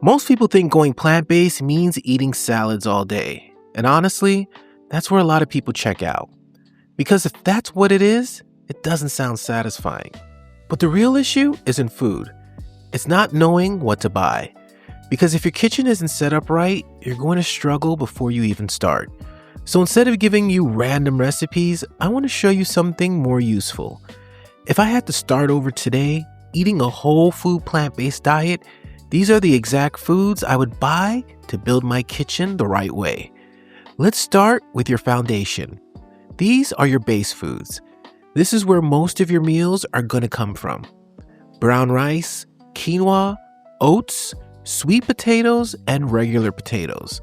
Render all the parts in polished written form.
Most people think going plant-based means eating salads all day. And honestly, that's where a lot of people check out. Because if that's what it is, it doesn't sound satisfying. But the real issue isn't food. It's not knowing what to buy. Because if your kitchen isn't set up right, you're going to struggle before you even start. So instead of giving you random recipes, I want to show you something more useful. If I had to start over today, eating a whole food plant-based diet, these are the exact foods I would buy to build my kitchen the right way. Let's start with your foundation. These are your base foods. This is where most of your meals are going to come from. Brown rice, quinoa, oats, sweet potatoes, and regular potatoes.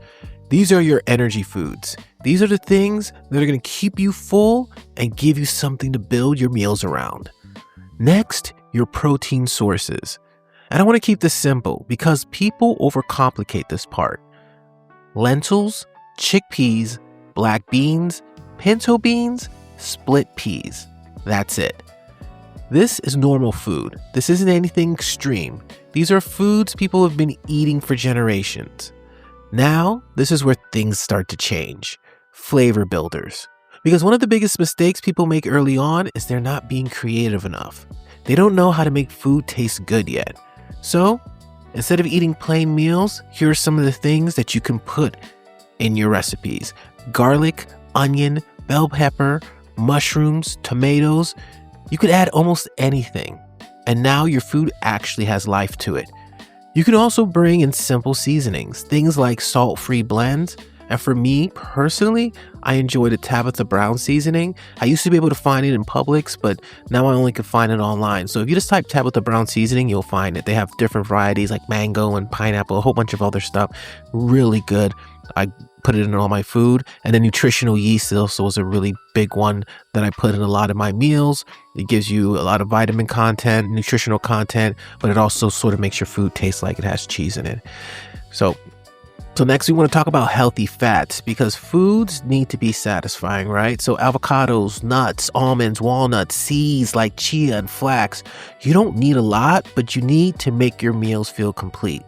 These are your energy foods. These are the things that are going to keep you full and give you something to build your meals around. Next, your protein sources. And I want to keep this simple because people overcomplicate this part. Lentils, chickpeas, black beans, pinto beans, split peas. That's it. This is normal food. This isn't anything extreme. These are foods people have been eating for generations. Now, this is where things start to change. Flavor builders. Because one of the biggest mistakes people make early on is they're not being creative enough. They don't know how to make food taste good yet. So, instead of eating plain meals, here are some of the things that you can put in your recipes. Garlic, onion, bell pepper, mushrooms, tomatoes. You could add almost anything. And now your food actually has life to it. You can also bring in simple seasonings, things like salt-free blends. And for me, personally, I enjoy the Tabitha Brown seasoning. I used to be able to find it in Publix, but now I only can find it online. So if you just type Tabitha Brown seasoning, you'll find it. They have different varieties like mango and pineapple, a whole bunch of other stuff. Really good. I put it in all my food. And then nutritional yeast also is a really big one that I put in a lot of my meals. It gives you a lot of vitamin content, nutritional content, but it also sort of makes your food taste like it has cheese in it. So next we want to talk about healthy fats because foods need to be satisfying, right? So avocados, nuts, almonds, walnuts, seeds like chia and flax. You don't need a lot, but you need to make your meals feel complete.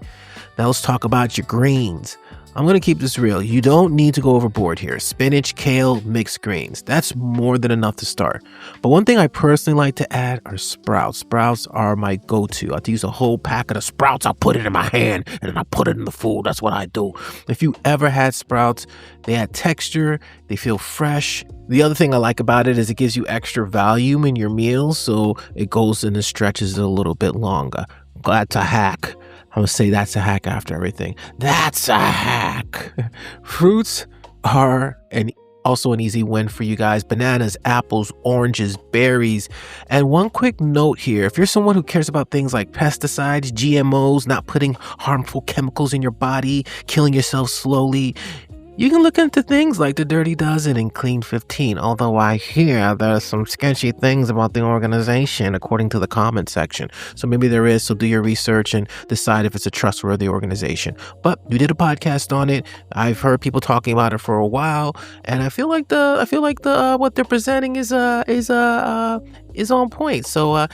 Now let's talk about your greens. I'm going to keep this real. You don't need to go overboard here. Spinach, kale, mixed greens. That's more than enough to start. But one thing I personally like to add are sprouts. Sprouts are my go-to. I use a whole packet of sprouts. I'll put it in my hand and then I put it in the food. That's what I do. If you ever had sprouts, they add texture. They feel fresh. The other thing I like about it is it gives you extra volume in your meals. So it goes in and stretches it a little bit longer. That's a hack. I'm going to say that's a hack after everything. That's a hack. Fruits are also an easy win for you guys. Bananas, apples, oranges, berries. And one quick note here. If you're someone who cares about things like pesticides, GMOs, not putting harmful chemicals in your body, killing yourself slowly, you can look into things like the Dirty Dozen and Clean 15, although I hear there's some sketchy things about the organization according to the comment section. So maybe there is, so do your research and decide if it's a trustworthy organization. But we did a podcast on it. I've heard people talking about it for a while, and I feel like the what they're presenting is on point. So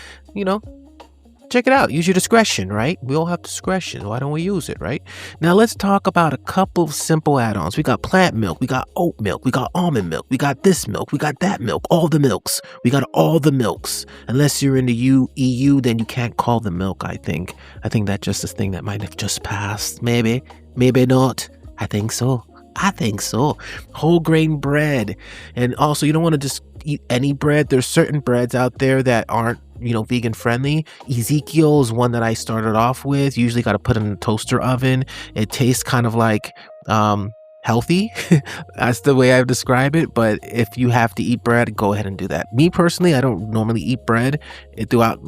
check it out. Use your discretion, right? We all have discretion. Why don't we use it, right? Now let's talk about a couple of simple add-ons. We got plant milk. We got oat milk. We got almond milk. We got this milk. We got that milk. All the milks. We got all the milks. Unless you're in the EU, then you can't call them milk, I think. I think that's just a thing that might have just passed. Maybe. Maybe not. I think so. Whole grain bread. And also, you don't want to just eat any bread. There's certain breads out there that aren't vegan friendly. Ezekiel is one that I started off with. You usually got to put it in a toaster oven. It tastes kind of like healthy. That's the way I describe it. But if you have to eat bread, go ahead and do that. Me personally, I don't normally eat bread throughout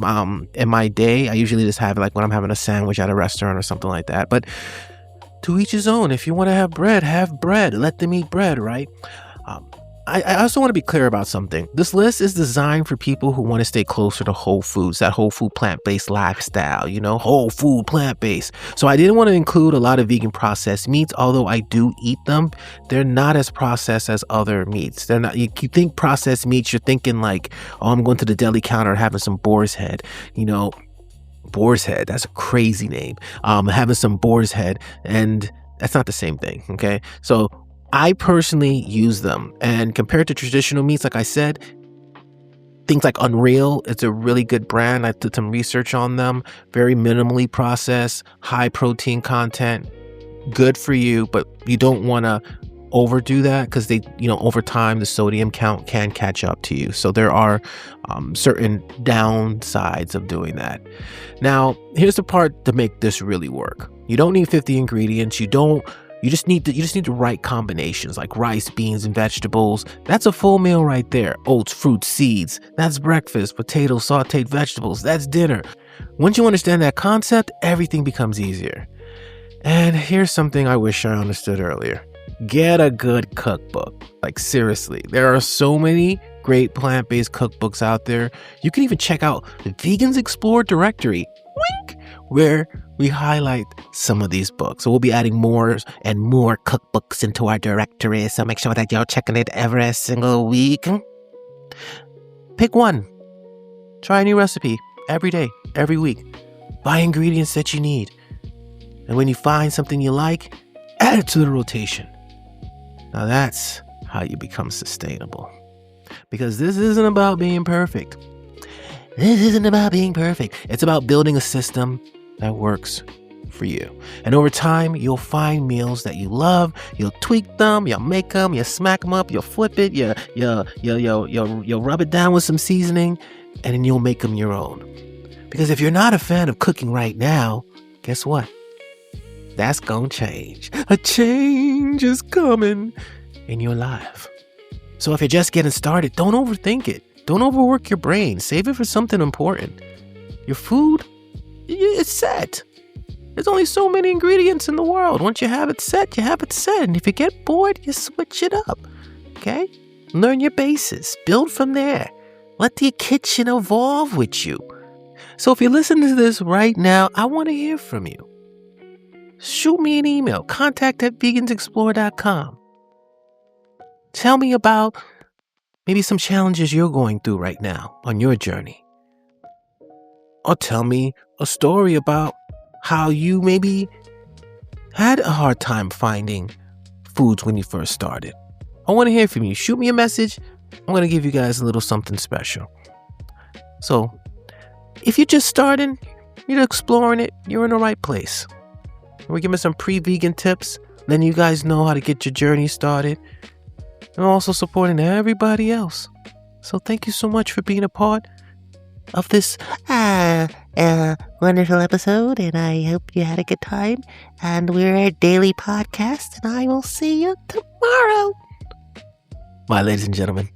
in my day. I usually just have it like when I'm having a sandwich at a restaurant or something like that. But to each his own. If you want to have bread. Let them eat bread, right? I also want to be clear about something. This list is designed for people who want to stay closer to whole foods, that whole food plant-based lifestyle, whole food plant-based. So I didn't want to include a lot of vegan processed meats, although I do eat them. They're not as processed as other meats. They're not. You think processed meats, you're thinking like, oh, I'm going to the deli counter and having some boar's head, boar's head. That's a crazy name. Having some boar's head, and that's not the same thing, okay? So I personally use them, and compared to traditional meats, like I said, things like Unreal, it's a really good brand. I did some research on them. Very minimally processed, high protein content, good for you, but you don't want to overdo that because they, over time, the sodium count can catch up to you. So there are certain downsides of doing that. Now, here's the part to make this really work. You don't need 50 ingredients. You just need the right combinations, like rice, beans, and vegetables. That's a full meal right there. Oats, fruits, seeds. That's breakfast. Potatoes, sauteed vegetables. That's dinner. Once you understand that concept, everything becomes easier. And here's something I wish I understood earlier. Get a good cookbook. Like, seriously, there are so many great plant-based cookbooks out there. You can even check out the Vegans Explore directory, wink, where we highlight some of these books. So we'll be adding more and more cookbooks into our directory. So make sure that you're checking it every single week. Pick one. Try a new recipe every day, every week. Buy ingredients that you need. And when you find something you like, add it to the rotation. Now that's how you become sustainable. Because this isn't about being perfect. It's about building a system that works for you. And over time, you'll find meals that you love. You'll tweak them, you'll make them, you'll smack them up, you'll flip it, you'll rub it down with some seasoning, and then you'll make them your own. Because if you're not a fan of cooking right now, guess what? That's gonna change. A change is coming in your life. So if you're just getting started, don't overthink it. Don't overwork your brain. Save it for something important. Your food, it's set. There's only so many ingredients in the world. Once you have it set, you have it set. And if you get bored, you switch it up. Okay? Learn your bases. Build from there. Let the kitchen evolve with you. So if you're listening to this right now, I want to hear from you. Shoot me an email, contact@vegansexplore.com. Tell me about maybe some challenges you're going through right now on your journey. Or tell me a story about how you maybe had a hard time finding foods when you first started. I want to hear from you. Shoot me a message. I'm going to give you guys a little something special. So, if you're just starting, you're exploring it, you're in the right place. We're giving some pre-vegan tips, letting you guys know how to get your journey started, and also supporting everybody else. So thank you so much for being a part of this wonderful episode, and I hope you had a good time. And we're a daily podcast, and I will see you tomorrow. Bye, ladies and gentlemen.